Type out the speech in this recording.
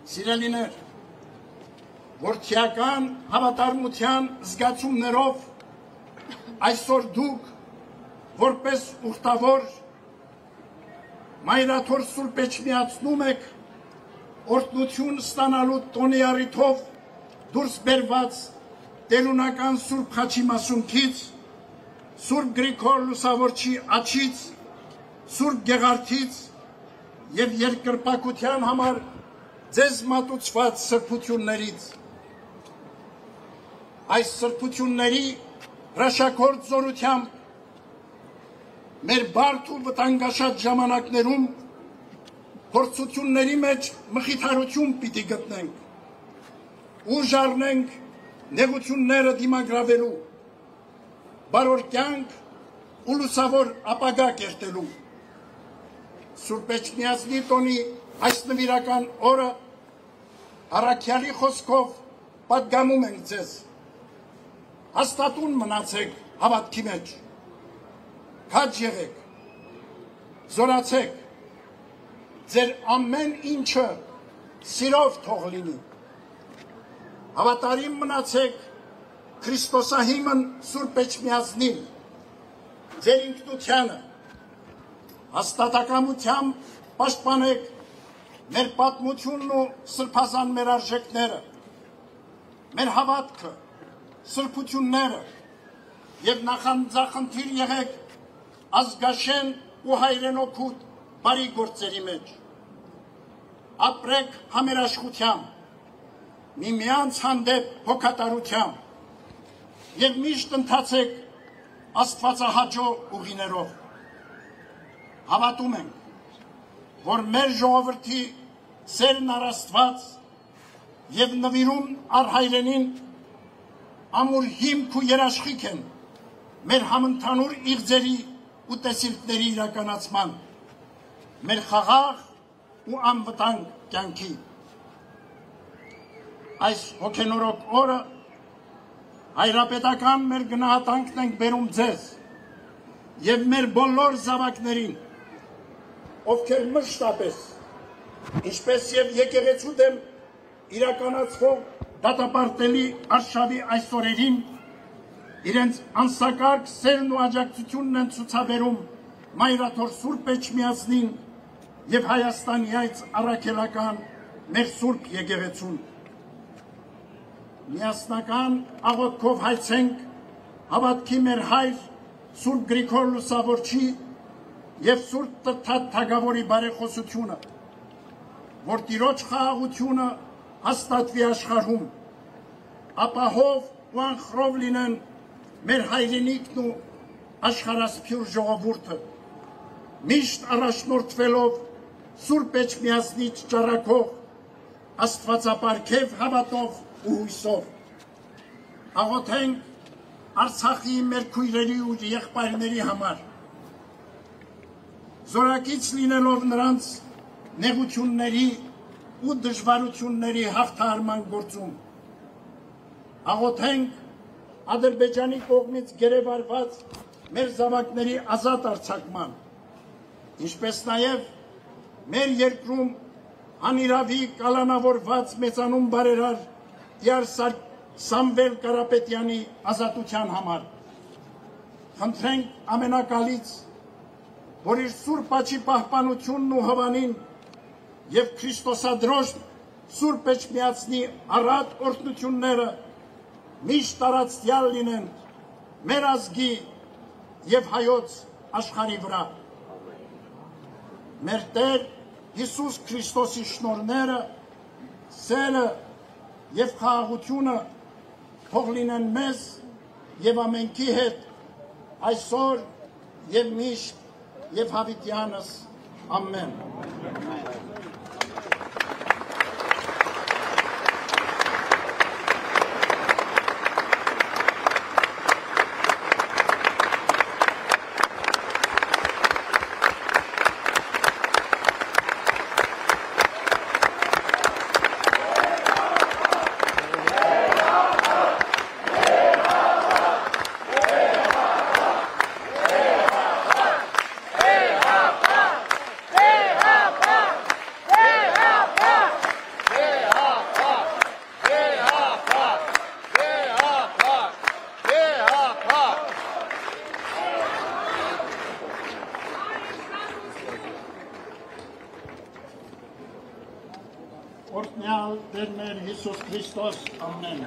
Սիրելիներ, որդիական հավատարմության զգացումներով այսօր դուք որպես ուխտավոր Մայրաթոր Սուրբ Էջմիածնում եք օրհնություն ստանալու տոնի առիթով դուրս բերված տերունական Սուրբ Խաչի մասունքից, Սուրբ Գրիգոր Լուսավորչի աջից, Սուրբ Գեղարդից և երկրպագության համար ձեզ մատուցված սրբություններից։ Այս սրբությունների հրաշագործ զորությամբ մեր բարդ ու վտանգաշատ ժամանակներում փորձությունների մեջ մխիթարություն պիտի գտնենք, ուժ առնենք նեղությունները դիմագրավելու, բարոր կյանք ու լուսավոր ապագա կերտելու։ Սուրբ Էջմիածնի տոնի այս նվիրական օրը առաքյալի խոսքով պատգամում ենք ձեզ, հաստատուն մնացեք հավատքի մեջ, քաջ եղեք, զորացեք, ձեր ամեն ինչը սիրով թող լինի, հավատարիմ մնացեք Քրիստոսահիմն Սուրբ Էջմիածնին, ձեր ինքնությանը, հաստատակամությամբ պաշտպանեք մեր պատմությունն ու սրբազան մեր արժեքները, մեր հավատքը, սրբությունները և նախանձախնդիր եղեք ազգաշեն ու հայրենօգուտ բարի գործերի մեջ։ Ապրեք համերաշխությամբ, միմյանց հանդեպ հոգատարությամբ և միշտ ընթացեք աստվածահաճո ուղիներով։ Հավատում ենք, որ մեր ժողովրդի սերն առ Աստված և նվիրում առ հայրենին ամուր հիմք ու երաշխիք են մեր համընդհանուր իղձերի ու տեսիլքների իրականացման, մեր խաղաղ ու անվտանգ կյանքի։ Այս հոգենորոք օրը հայրապետական մեր գնահատանքն ենք բերում ձեզ և մեր բոլոր զավակներին, ովքեր մշտապես, ինչպես և եկեղեցու դեմ իրականացվող դատապարտելի արշավի այս օրերին, իրենց անսակարգ սերն ու աջակցությունն են ցուցաբերում Մայրաթոր Սուրբ Էջմիածնին և Հայաստանի այս առաքելական մեր Սուրբ եկեղեցուն։ Միասնական աղոթքով հայցենք հավատքի մեր հայր Սուրբ Գրիգոր Լուսավորչի և Սուրբ Տրթատ Թագավորի բարեխոսությունը, որ Տիրոջ խաղաղությունը հաստատվի աշխարհում, ապահով ու անխռով լինեն մեր հայրենիքն ու աշխարհասփյուր ժողովուրդը, միշտ առաջնորդվելով Սուրբ Էջմիածնից ճառագող աստվածապարգև հավատով ու հույսով։ Աղոթենք Արցախի մեր քույրերի ու եղբայրների համար, զորակից լինելով նրանց նեղությունների ու դժվարությունների հաղթահարման գործում։ Աղոթենք Ադրբեջանի կողմից գերեվարված մեր զավակների ազատ արձակման, ինչպես նաև մեր երկրում անիրավի կալանավորված մեծանուն բարերար Տիար Սամվել Կարապետյանի ազատության համար։ Խնդրենք ամենակալից, որ իր Սուրբ աջի պահպանությունն ու հովանին և Քրիստոսադրոշ Սուրբ Էջմիածնի առատ օրհնությունները միշտ տարածյալ լինեն մեր ազգի և հայոց աշխարհի վրա։ Մեր Տեր Հիսուս Քրիստոսի շնորհները, սերը և խաղաղությունը թող լինեն մեզ և ամենքի հետ այսօր և միշտ և հավիտյանս ամեն։ օրհնյալ Տեր մեր Հիսուս Քրիստոս, ամեն։